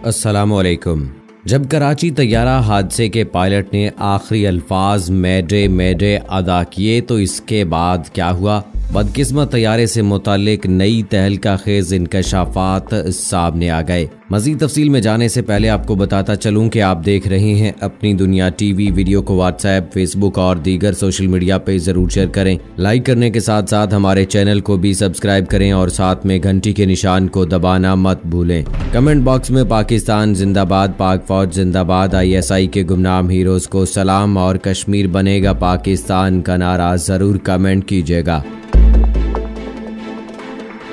अस्सलामुअलैकुम। जब कराची तैयारा हादसे के पायलट ने आखिरी अल्फाज मैडे मैडे अदा किए तो इसके बाद क्या हुआ? बदकिस्मत तैयारे से मुतालिक नई तहलका खेज इंकशाफात सामने आ गए। मजीद तफसील में जाने से पहले आपको बताता चलूं कि आप देख रहे हैं अपनी दुनिया टीवी। वीडियो को व्हाट्सएप, फेसबुक और दीगर सोशल मीडिया पे जरूर शेयर करें। लाइक करने के साथ साथ हमारे चैनल को भी सब्सक्राइब करें और साथ में घंटी के निशान को दबाना मत भूलें। कमेंट बॉक्स में पाकिस्तान जिंदाबाद, पाक फौज जिंदाबाद, ISI के गुमनाम हीरोज को सलाम और कश्मीर बनेगा पाकिस्तान का नारा जरूर कमेंट कीजिएगा।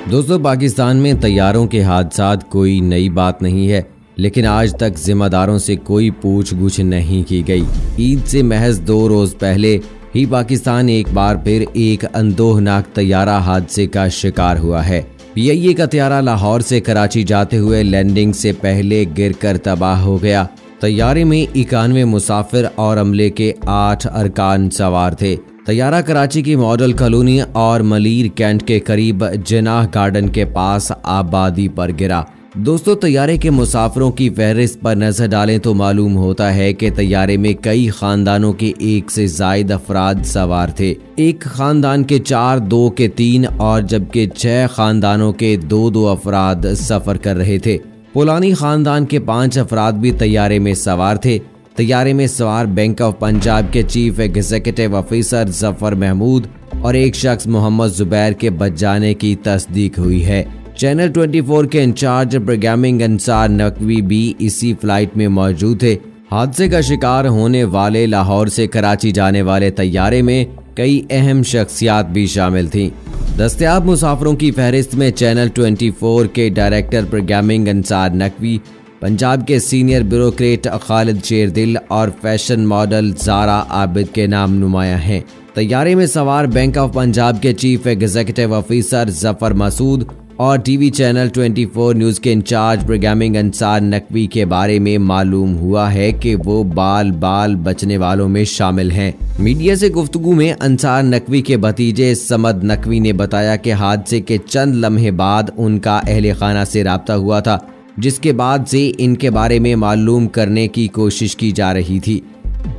दोस्तों, पाकिस्तान में तैयारों के हादसात कोई नई बात नहीं है, लेकिन आज तक जिम्मेदारों से कोई पूछ-गुछ नहीं की गई। ईद से महज 2 रोज पहले ही पाकिस्तान एक बार फिर एक अंदोहनाक तैयारा हादसे का शिकार हुआ है। PIA का तैयारा लाहौर से कराची जाते हुए लैंडिंग से पहले गिरकर तबाह हो गया। तैयारे में 91 मुसाफिर और अमले के 8 अरकान सवार थे। तैयारा कराची की मॉडल कॉलोनी और मलीर कैंट के करीब जिनाह गार्डन के पास आबादी पर गिरा। दोस्तों, तैयारे के मुसाफिरों की फहरिस्त पर नजर डालें तो मालूम होता है कि तैयारे में कई खानदानों के 1 से ज्यादा अफराद सवार थे। एक खानदान के 4, 2 के 3 और जबकि 6 खानदानों के 2-2 अफराद सफर कर रहे थे। पुलानी खानदान के 5 अफराद भी तैयारे में सवार थे। तैयारे में सवार बैंक ऑफ पंजाब के chief executive officer Zafar Mahmood और एक शख्स मोहम्मद जुबैर के बच जाने की तस्दीक हुई है। चैनल 24 के इंचार्ज प्रोग्रामिंग अंसार नकवी भी इसी फ्लाइट में मौजूद थे। हादसे का शिकार होने वाले लाहौर से कराची जाने वाले तैयारे में कई अहम शख्सियात भी शामिल थीं। दस्तयाब मुसाफिरों की फहरिस्त में चैनल 24 के डायरेक्टर प्रोग्रामिंग अंसार नकवी, पंजाब के सीनियर ब्यूरोक्रेट खालिद शेरदिल और फैशन मॉडल ज़ारा आबिद के नाम नुमाया हैं। तैयारे में सवार बैंक ऑफ पंजाब के chief executive officer Zafar Masood और टीवी चैनल 24 न्यूज़ के इंचार्ज प्रोग्रामिंग अंसार नकवी के बारे में मालूम हुआ है कि वो बाल बचने वालों में शामिल हैं। मीडिया से गुफ्तगू में अंसार नकवी के भतीजे समद नकवी ने बताया कि हादसे के चंद लम्हे बाद उनका अहले खाना से राब्ता हुआ था, जिसके बाद से इनके बारे में मालूम करने की कोशिश की जा रही थी।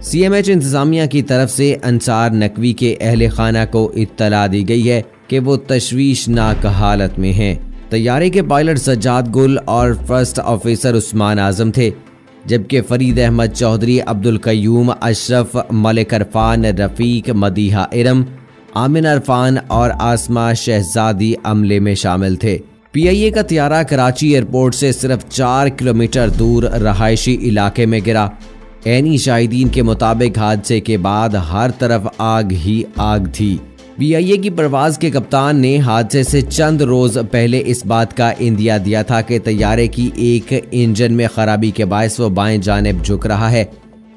CMH इंतजामिया की तरफ से अंसार नकवी के अहले खाना को इत्तला दी गई है कि वो तशवीशनाक हालत में हैं। तैयारे के पायलट सज्जाद गुल और फर्स्ट ऑफिसर उस्मान आजम थे, जबकि फरीद अहमद चौधरी, अब्दुल कयूम, अशरफ, मलिक अरफान, रफ़ीक, मदीहा इरम, आमिन अरफान और आसमा शहजादी अमले में शामिल थे। PIA का तैयारा कराची एयरपोर्ट से सिर्फ 4 किलोमीटर दूर रहायशी इलाके में गिरा। ऐनी शाहिदीन के मुताबिक हादसे के बाद हर तरफ आग ही आग थी। PIA की परवाज के कप्तान ने हादसे से चंद रोज पहले इस बात का इंदिया दिया था कि तैयारे की एक इंजन में खराबी के बायस वो बाएं जानिब झुक रहा है।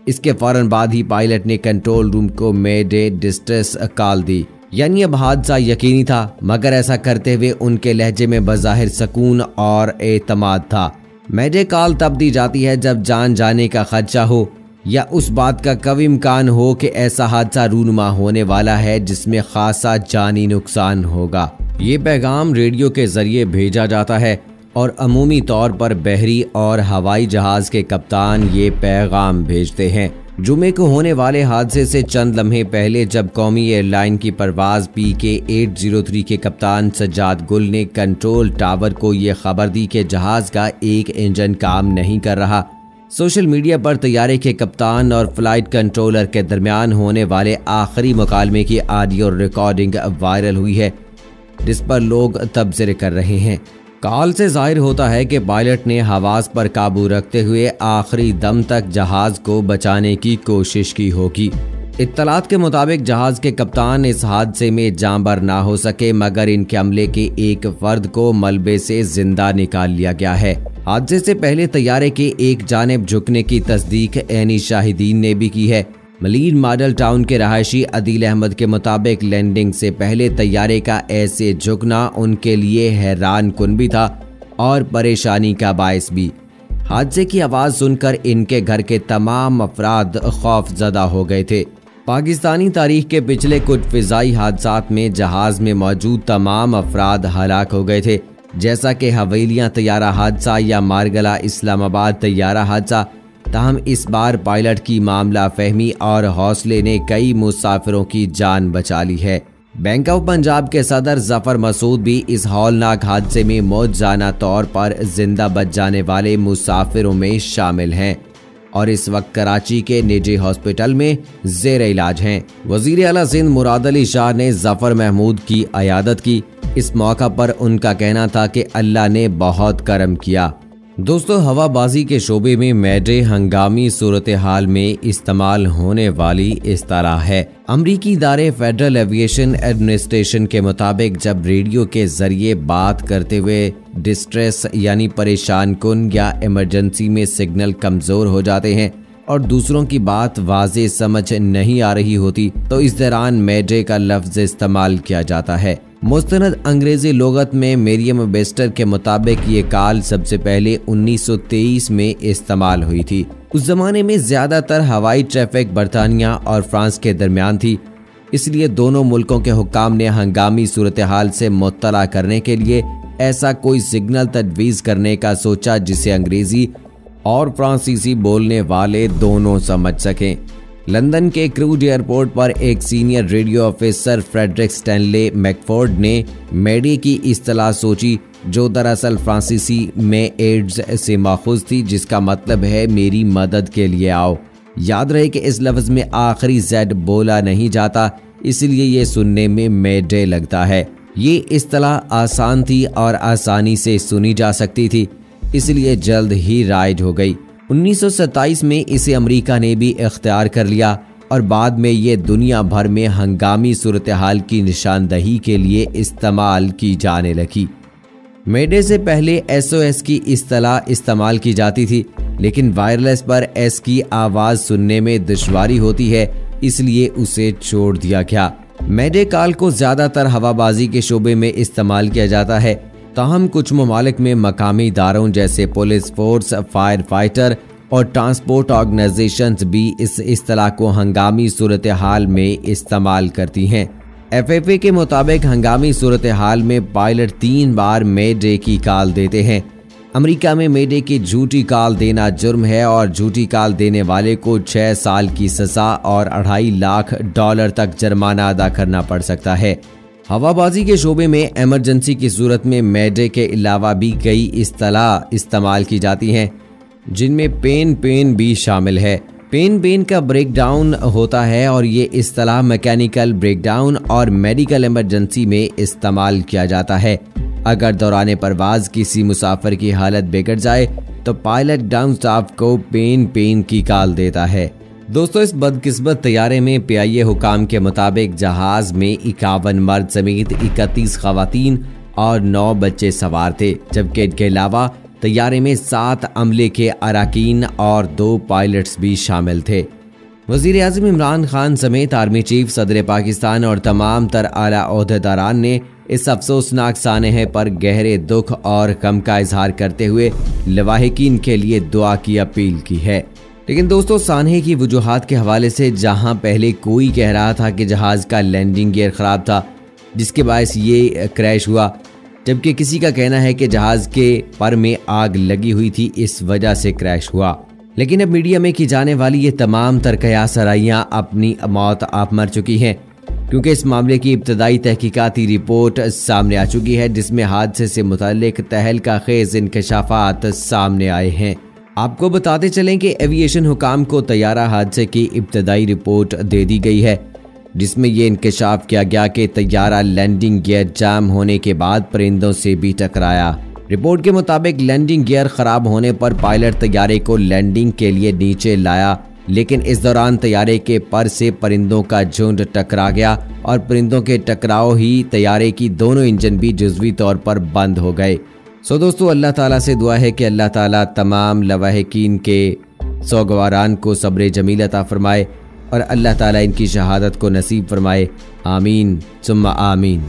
इसके फौरन बाद ही पायलट ने कंट्रोल रूम को मेडे डिस्ट्रेस कॉल दी। यानी अब हादसा यकीनी था, मगर ऐसा करते हुए उनके लहजे में बज़ाहिर सुकून और एतमाद था। मेडे कॉल तब दी जाती है जब जान जाने का खदशा हो या उस बात का कभी इम्कान हो कि ऐसा हादसा रूनुमा होने वाला है जिसमें खासा जानी नुकसान होगा। ये पैगाम रेडियो के जरिए भेजा जाता है और अमूमी तौर पर बहरी और हवाई जहाज के कप्तान ये पैगाम भेजते हैं। जुमे को होने वाले हादसे से चंद लम्हे पहले जब कौमी एयरलाइन की परवाज PK 803 के कप्तान सज्जाद गुल ने कंट्रोल टावर को ये खबर दी कि जहाज का एक इंजन काम नहीं कर रहा, सोशल मीडिया पर तैयारे के कप्तान और फ्लाइट कंट्रोलर के दरमियान होने वाले आखिरी मुकालमे की ऑडियो रिकॉर्डिंग वायरल हुई है, जिस पर लोग तबसरे कर रहे हैं। कॉल से जाहिर होता है कि पायलट ने हवास पर काबू रखते हुए आखिरी दम तक जहाज को बचाने की कोशिश की होगी। इत्तलात के मुताबिक जहाज के कप्तान इस हादसे में जांबर ना हो सके, मगर इनके अमले के एक फर्द को मलबे से जिंदा निकाल लिया गया है। हादसे से पहले तैयारे के एक जानिब झुकने की तस्दीक ऐनी शाहिदीन ने भी की है। मलीर मॉडल टाउन के रहायशी अदील अहमद के मुताबिक लैंडिंग से पहले तैयारे का ऐसे झुकना उनके लिए हैरान कुन भी था और परेशानी का बायस भी। हादसे की आवाज़ सुनकर इनके घर के तमाम अफराद खौफजदा हो गए थे। पाकिस्तानी तारीख के पिछले कुछ फ़िज़ाई हादसात में जहाज़ में मौजूद तमाम अफराद हलाक हो गए थे। जैसा कि हवेलियां तैयारा हादसा या मारगला इस्लामाबाद तैयारा हादसा। ताहम इस बार पायलट की मामला फहमी और हौसले ने कई मुसाफिरों की जान बचा ली है। बैंक ऑफ पंजाब के सदर जफर मसूद भी इस हौलनाक हादसे में मौजूदा तौर पर जिंदा बच जाने वाले मुसाफिरों में शामिल हैं और इस वक्त कराची के निजी हॉस्पिटल में जेर इलाज हैं। वजीर आला सिंध मुराद अली शाह ने जफर महमूद की अयादत की। इस मौका पर उनका कहना था कि अल्लाह ने बहुत करम किया। दोस्तों, हवाबाजी के शोबे में मेडे हंगामी सूरत हाल में इस्तेमाल होने वाली इस्तिलाह है। अमरीकी इदारे फेडरल एविएशन एडमिनिस्ट्रेशन के मुताबिक जब रेडियो के जरिए बात करते हुए डिस्ट्रेस यानी परेशान कुन या इमरजेंसी में सिग्नल कमजोर हो जाते हैं और दूसरों की बात वाज़े समझ नहीं आ रही होती तो इस दौरान मेडे का लफ्ज इस्तेमाल किया जाता है। मुस्तनद अंग्रेजी लोगत में मेरियम वेबस्टर के मुताबिक ये काल सबसे पहले 1923 में इस्तेमाल हुई थी। उस जमाने में ज्यादातर हवाई ट्रैफिक बरतानिया और फ्रांस के दरमियान थी, इसलिए दोनों मुल्कों के हुक्काम ने हंगामी सूरत हाल से मुत्तला करने के लिए ऐसा कोई सिग्नल तजवीज़ करने का सोचा जिसे अंग्रेजी और फ्रांसीसी बोलने वाले दोनों समझ सकें। लंदन के क्रूज एयरपोर्ट पर एक senior radio officer Frederick Stanley Mockford ने मेडे की इस्तिलाह सोची, जो दरअसल फ्रांसीसी में एड्स से माखूज थी, जिसका मतलब है मेरी मदद के लिए आओ। याद रहे कि इस लफ्ज में आखिरी जेड बोला नहीं जाता, इसलिए ये सुनने में मेडे लगता है। ये इस्तिलाह आसान थी और आसानी से सुनी जा सकती थी, इसलिए जल्द ही राइज हो गई। 1927 में इसे अमेरिका ने भी इख्तियार कर लिया और बाद में ये दुनिया भर में हंगामी सूरत हाल की निशानदही के लिए इस्तेमाल की जाने लगी। मेडे से पहले SOS की इस्तिलाह इस्तेमाल की जाती थी, लेकिन वायरलेस पर एस की आवाज़ सुनने में दुश्वारी होती है, इसलिए उसे छोड़ दिया गया। मेडे कॉल को ज़्यादातर हवाबाजी के शोबे में इस्तेमाल किया जाता है, ताहम कुछ ममालिक में मकामी इदारों जैसे पुलिस फोर्स, फायर फाइटर और ट्रांसपोर्ट ऑर्गेनाइजेशंस भी इस इस्तिलाह को हंगामी सूरत हाल में इस्तेमाल करती हैं। FFA के मुताबिक हंगामी सूरत हाल में पायलट 3 बार मेडे की कॉल देते हैं। अमेरिका में मेडे की झूठी कॉल देना जुर्म है और झूठी कॉल देने वाले को 6 साल की सज़ा और $2.5 लाख तक जुर्माना अदा करना पड़ सकता है। हवाबाजी के शोबे में इमरजेंसी की सूरत में मेडे के अलावा भी कई इस्तिलाह इस्तेमाल की जाती हैं, जिनमें पेन भी शामिल है। पेन का ब्रेकडाउन होता है और ये इस्तिलाह मैकेनिकल ब्रेकडाउन और मेडिकल इमरजेंसी में इस्तेमाल किया जाता है। अगर दौरान परवाज किसी मुसाफिर की हालत बिगड़ जाए तो पायलट डाउन स्टाफ को पेन की कॉल देता है। दोस्तों, इस बदकिस्मत तैयारे में PIA हुकाम के मुताबिक जहाज में 51 मर्द समेत 31 खवातीन और 9 बच्चे सवार थे, जबकि इनके अलावा तैयारे में 7 अमले के अरकान और 2 पायलट्स भी शामिल थे। वज़ीर आज़म इमरान खान समेत आर्मी चीफ, सदर पाकिस्तान और तमाम तर आला ओहदेदारान ने इस अफसोसनाक सानहे पर गहरे दुख और गम का इजहार करते हुए लवाहिकीन के लिए दुआ की अपील की है। लेकिन दोस्तों, सानहे की वजूहात के हवाले से जहां पहले कोई कह रहा था कि जहाज़ का लैंडिंग गियर ख़राब था जिसके बायस ये क्रैश हुआ, जबकि किसी का कहना है कि जहाज़ के पर में आग लगी हुई थी, इस वजह से क्रैश हुआ। लेकिन अब मीडिया में की जाने वाली ये तमाम तरकयास सराइयाँ अपनी मौत आप मर चुकी हैं, क्योंकि इस मामले की इब्तदाई तहकीकाती रिपोर्ट सामने आ चुकी है, जिसमें हादसे से मुताल्लिक तहलका खेज इंकशाफात सामने आए हैं। आपको बताते चलें कि एविएशन हुकाम को तैयारा हादसे की इब्तदाई रिपोर्ट दे दी गई है, जिसमें यह इंकशाफ किया गया कि तैयारा लैंडिंग गियर जाम होने के बाद परिंदों से भी टकराया। रिपोर्ट के मुताबिक लैंडिंग गियर खराब होने पर पायलट तैयारे को लैंडिंग के लिए नीचे लाया, लेकिन इस दौरान तैयारे के पर से परिंदों का झुंड टकरा गया और परिंदों के टकराव ही तैयारे की दोनों इंजन भी जुज़वी तौर पर बंद हो गए। सो दोस्तों, अल्लाह ताला से दुआ है कि अल्लाह ताला तमाम लवाहिकीन के सोगवारान को सब्र जमील अता फरमाए और अल्लाह ताला इनकी शहादत को नसीब फरमाए। आमीन सुम्मा आमीन।